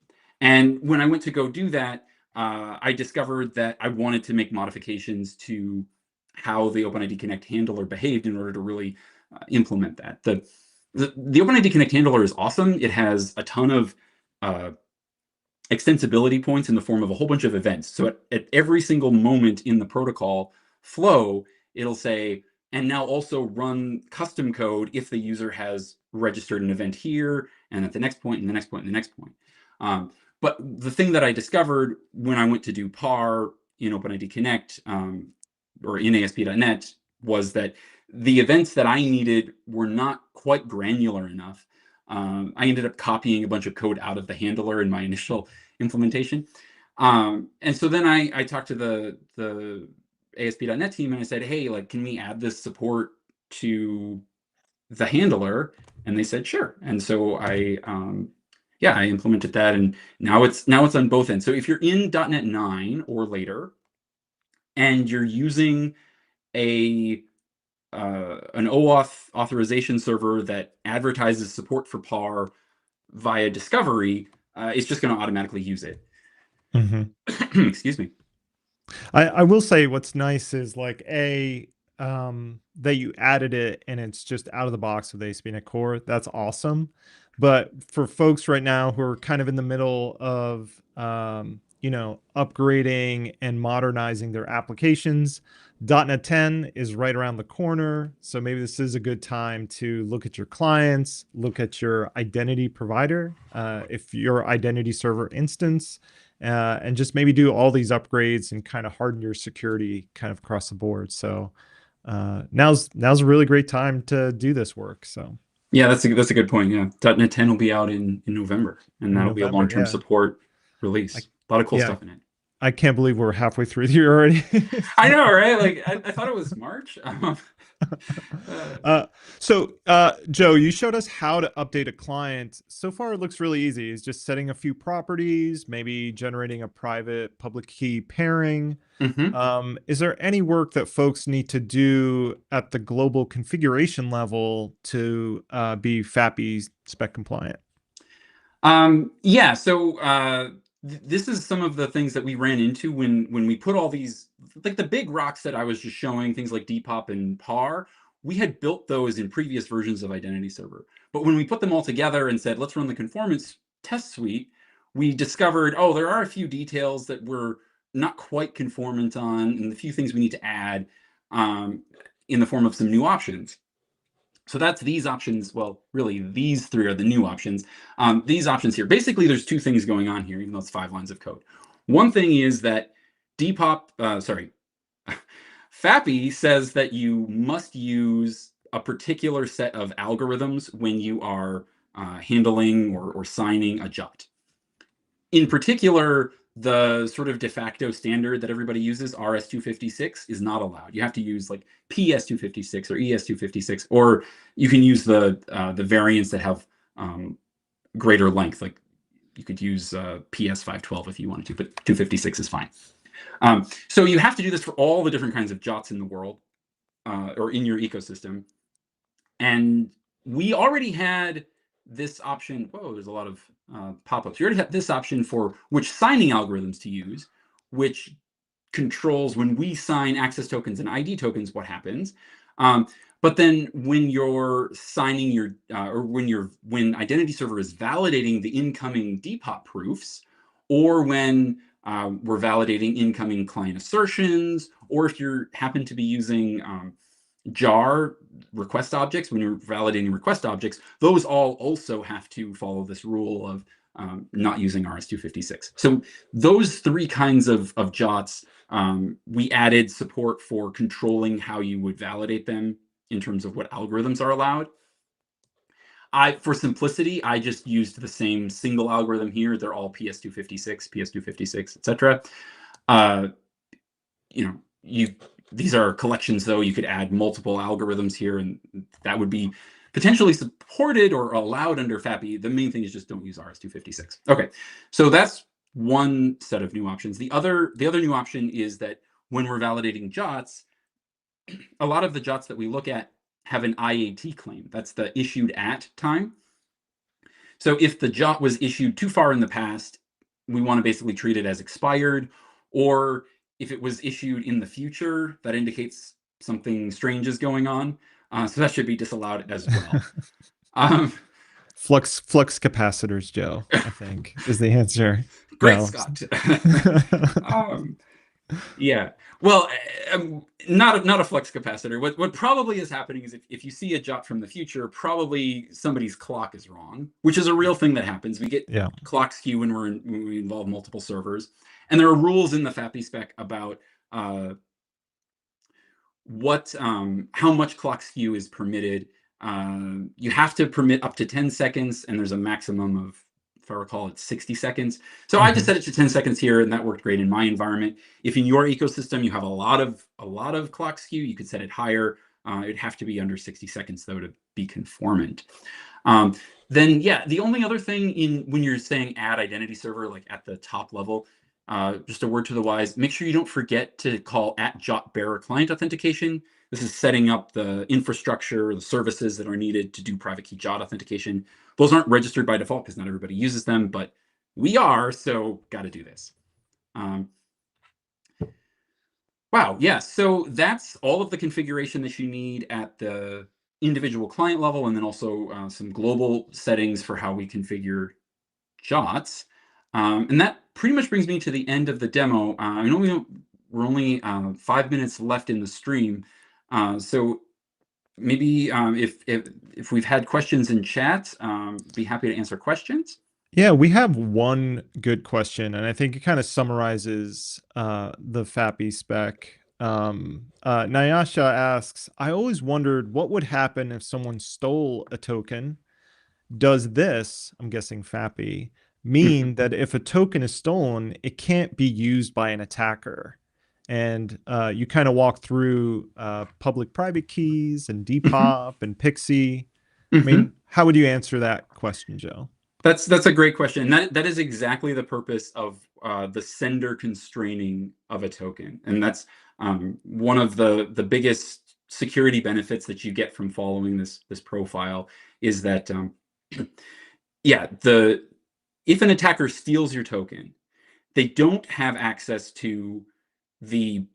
And when I went to go do that, I discovered that I wanted to make modifications to how the OpenID Connect handler behaved in order to really implement that. The OpenID Connect handler is awesome. It has a ton of uh, extensibility points in the form of a whole bunch of events. So at every single moment in the protocol flow, it'll say, and now also run custom code if the user has registered an event here, and at the next point, and the next point, and the next point. But the thing that I discovered when I went to do PAR in OpenID Connect or in ASP.NET was that the events that I needed were not quite granular enough. I ended up copying a bunch of code out of the handler in my initial implementation. And so then I talked to the ASP.NET team and I said, hey, like, can we add this support to the handler? And they said, sure. And so I implemented that, and now it's on both ends. So if you're in .NET 9 or later, and you're using a an OAuth authorization server that advertises support for PAR via discovery, it's just going to automatically use it. Mm-hmm. Excuse me. I will say what's nice is like that you added it and it's just out of the box with ASP.NET Core. That's awesome. But for folks right now who are kind of in the middle of upgrading and modernizing their applications. .NET 10 is right around the corner, so maybe this is a good time to look at your clients, look at your identity provider, if your identity server instance, and just maybe do all these upgrades and kind of harden your security kind of across the board. So now's a really great time to do this work. So Yeah, that's a good point. Yeah, .NET 10 will be out in November, and in that'll be a November, long-term yeah. support I, release. A lot of cool yeah, stuff in it. I can't believe we're halfway through the year already. I know, right? Like I thought it was March. Uh, Joe, you showed us how to update a client. So far, it looks really easy. It's just setting a few properties, maybe generating a private public key pairing. mhm. Is there any work that folks need to do at the global configuration level to be FAPI spec compliant? Yeah, so this is some of the things that we ran into when we put all these, like the big rocks that I was just showing, things like Depop and PAR. We had built those in previous versions of Identity Server, but when we put them all together and said, let's run the conformance test suite, we discovered, oh, there are a few details that we're not quite conformant on, and a few things we need to add um, in the form of some new options. So that's these options. Well, really, these three are the new options. These options here, basically, there's two things going on here, even though it's 5 lines of code. One thing is that FAPI says that you must use a particular set of algorithms when you are handling or signing a JOT. In particular, the sort of de facto standard that everybody uses, RS-256, is not allowed. You have to use like PS-256 or ES-256, or you can use the variants that have greater length. Like you could use PS-512 if you wanted to, but 256 is fine. So you have to do this for all the different kinds of JOTs in the world or in your ecosystem. And we already had this option. Whoa, there's a lot of pop-ups. We already had this option for which signing algorithms to use, which controls when we sign access tokens and ID tokens, what happens. But then when you're signing your, or when Identity Server is validating the incoming Depop proofs, or when we're validating incoming client assertions, or if you happen to be using jar request objects, when you're validating request objects, those all also have to follow this rule of not using RS-256. So those three kinds of JOTs, we added support for controlling how you would validate them in terms of what algorithms are allowed. For simplicity, I just used the same single algorithm here. They're all PS256, PS256, etc. You know, these are collections, though. You could add multiple algorithms here, and that would be potentially supported or allowed under FAPI. The main thing is just don't use RS-256. Okay, so that's one set of new options. The other new option is that when we're validating JOTs, a lot of the JOTs that we look at have an IAT claim. That's the issued at time. So if the JOT was issued too far in the past, we want to basically treat it as expired, or if it was issued in the future, that indicates something strange is going on. So that should be disallowed as well. Um, Flux capacitors, Joe, I think is the answer. Great, No. Scott. um, Yeah. Well, not a flux capacitor. What probably is happening is if you see a JOT from the future, probably somebody's clock is wrong, which is a real thing that happens. We get Yeah. clock skew when we involve multiple servers, and there are rules in the FAPI spec about how much clock skew is permitted. You have to permit up to 10 seconds, and there's a maximum of, if I recall, it's 60 seconds. So I just set it to 10 seconds here, and that worked great in my environment. If in your ecosystem you have a lot of clock skew, you could set it higher. It'd have to be under 60 seconds though to be conformant. Then yeah, the only other thing when you're saying add identity server, like at the top level, just a word to the wise, make sure you don't forget to call @jot bearer client authentication. This is setting up the infrastructure, the services that are needed to do private key JOT authentication. Those aren't registered by default because not everybody uses them, but we are, so got to do this. Wow, yeah, so that's all of the configuration that you need at the individual client level, and then also some global settings for how we configure JOTs. And that pretty much brings me to the end of the demo. I know we're only 5 minutes left in the stream, so maybe if we've had questions in chat, be happy to answer questions. Yeah, we have one good question, and I think it kind of summarizes the FAPI spec. Nyasha asks, I always wondered what would happen if someone stole a token. Does this, I'm guessing FAPI, mean that if a token is stolen, it can't be used by an attacker? And you kind of walk through public-private keys and Depop and Pixie. I mean, how would you answer that question, Joe? That's a great question. That is exactly the purpose of the sender constraining of a token, and that's one of the biggest security benefits that you get from following this profile is that yeah, if an attacker steals your token, they don't have access to the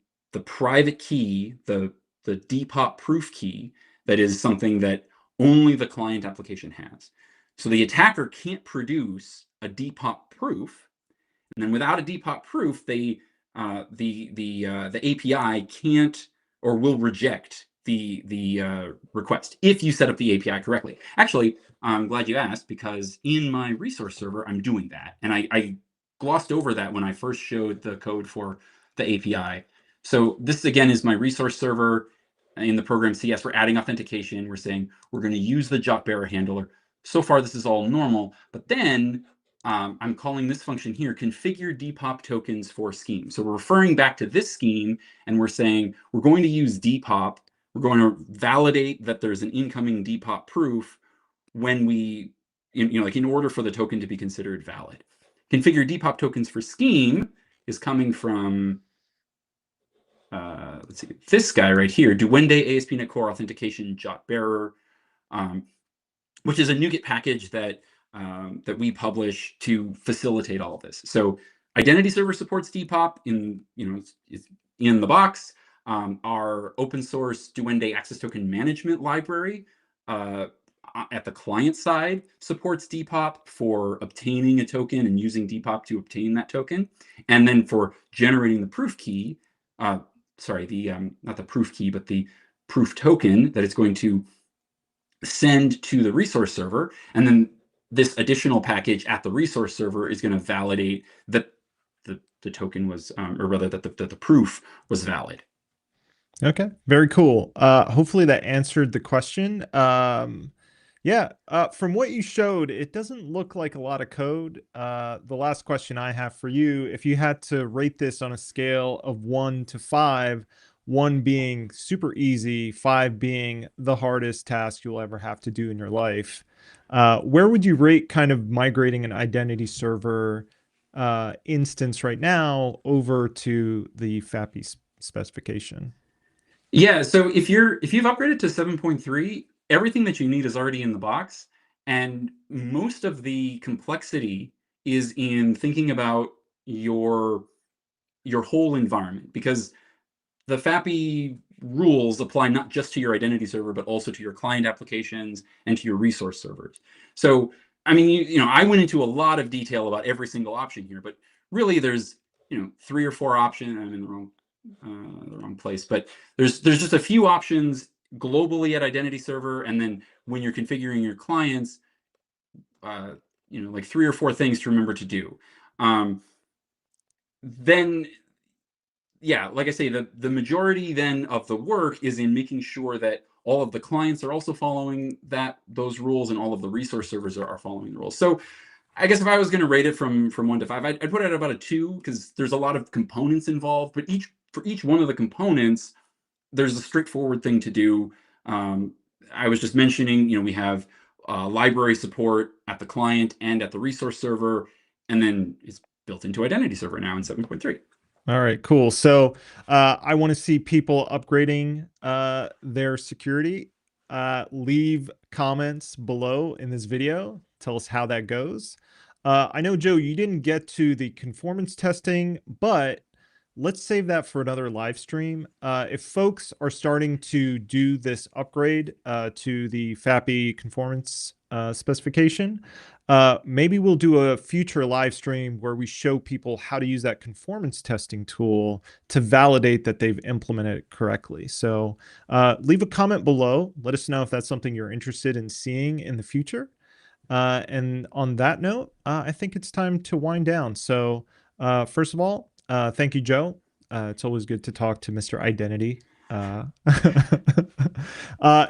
private key, the Depop proof key, that is something that only the client application has. So the attacker can't produce a Depop proof, and then without a Depop proof, the API can't or will reject the request if you set up the API correctly. Actually, I'm glad you asked, because in my resource server, I'm doing that, and I glossed over that when I first showed the code for the API. So this again is my resource server in the program CS. We're adding authentication. We're saying we're going to use the JOT-bearer handler. So far, this is all normal, but then I'm calling this function here, configure Depop tokens for scheme. So we're referring back to this scheme, and we're saying we're going to use Depop. We're going to validate that there's an incoming Depop proof when we, like in order for the token to be considered valid. Configure Depop tokens for scheme is coming from, let's see, this guy right here, Duende ASP.NET Core Authentication JOT-bearer, which is a NuGet package that we publish to facilitate all of this. So Identity Server supports Depop in the box. Our open source Duende Access Token Management library at the client side supports Depop for obtaining a token and using Depop to obtain that token. And then for generating the proof key, sorry, not the proof key, but the proof token that it's going to send to the resource server, and then this additional package at the resource server is going to validate that the token was, or rather that the proof was valid. Okay, very cool. Hopefully that answered the question. Yeah, from what you showed, it doesn't look like a lot of code. The last question I have for you, if you had to rate this on a scale of 1 to 5, 1 being super easy, 5 being the hardest task you'll ever have to do in your life, where would you rate kind of migrating an identity server instance right now over to the FAPI specification? Yeah, so if you've upgraded to 7.3, everything that you need is already in the box, and most of the complexity is in thinking about your whole environment, because the FAPI rules apply not just to your identity server, but also to your client applications and to your resource servers. So, I mean, I went into a lot of detail about every single option here, but really there's, 3 or 4 options. I'm in the wrong place, but there's just a few options globally at identity server, and then when you're configuring your clients, like 3 or 4 things to remember to do. Then yeah, like I say, the majority then of the work is in making sure that all of the clients are also following those rules, and all of the resource servers are following the rules. So I guess if I was going to rate it from 1 to 5, I'd put it at about a 2, because there's a lot of components involved, but for each one of the components, there's a straightforward thing to do. I was just mentioning, we have library support at the client and at the resource server, and then it's built into identity server now in 7.3. All right, cool. So I want to see people upgrading their security. Leave comments below in this video. Tell us how that goes. I know, Joe, you didn't get to the conformance testing, but let's save that for another live stream. If folks are starting to do this upgrade to the FAPI conformance specification, maybe we'll do a future live stream where we show people how to use that conformance testing tool to validate that they've implemented it correctly. So leave a comment below. Let us know if that's something you're interested in seeing in the future. And on that note, I think it's time to wind down. So first of all, thank you, Joe. It's always good to talk to Mr. Identity.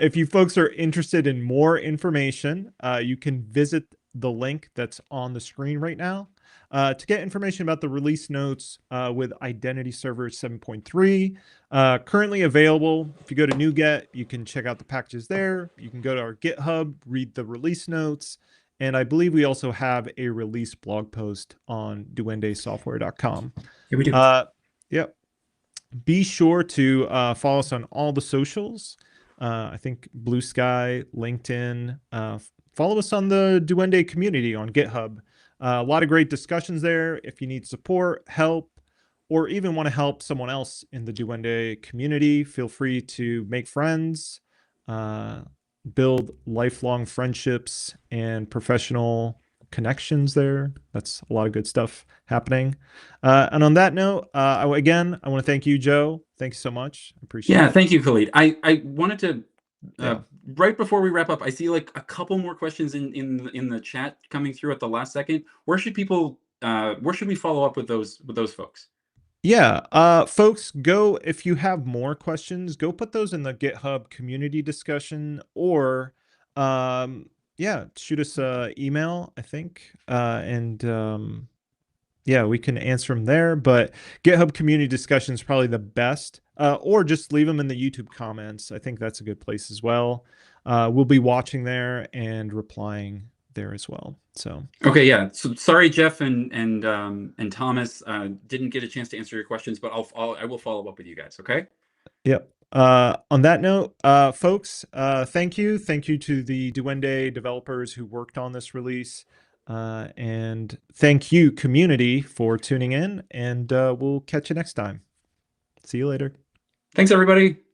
If you folks are interested in more information, you can visit the link that's on the screen right now. To get information about the release notes with Identity Server 7.3, currently available. If you go to NuGet, you can check out the packages there. You can go to our GitHub, read the release notes, and I believe we also have a release blog post on duendesoftware.com. Yeah, we do. Yep. Be sure to follow us on all the socials. I think Blue Sky, LinkedIn. Follow us on the Duende community on GitHub. A lot of great discussions there. If you need support, help, or even want to help someone else in the Duende community, feel free to make friends, build lifelong friendships and professional connections there. That's a lot of good stuff happening. And on that note, again, I want to thank you, Joe. Thank you so much. I appreciate Yeah, it. thank you, Khalid. I wanted to Yeah. right before we wrap up, I see like a couple more questions in the chat coming through at the last second. Where should people where should we follow up with those folks? Yeah, folks, go if you have more questions, go put those in the GitHub community discussion or yeah, shoot us a email, I think. And yeah, we can answer them there, but GitHub community discussion is probably the best. Or just leave them in the YouTube comments. I think that's a good place as well. We'll be watching there and replying there as well. So Okay, yeah. So sorry, Jeff and Thomas didn't get a chance to answer your questions, but I will follow up with you guys. Okay. yep. On that note, folks, thank you. Thank you to the Duende developers who worked on this release. And thank you, community, for tuning in. And we'll catch you next time. See you later. Thanks, everybody.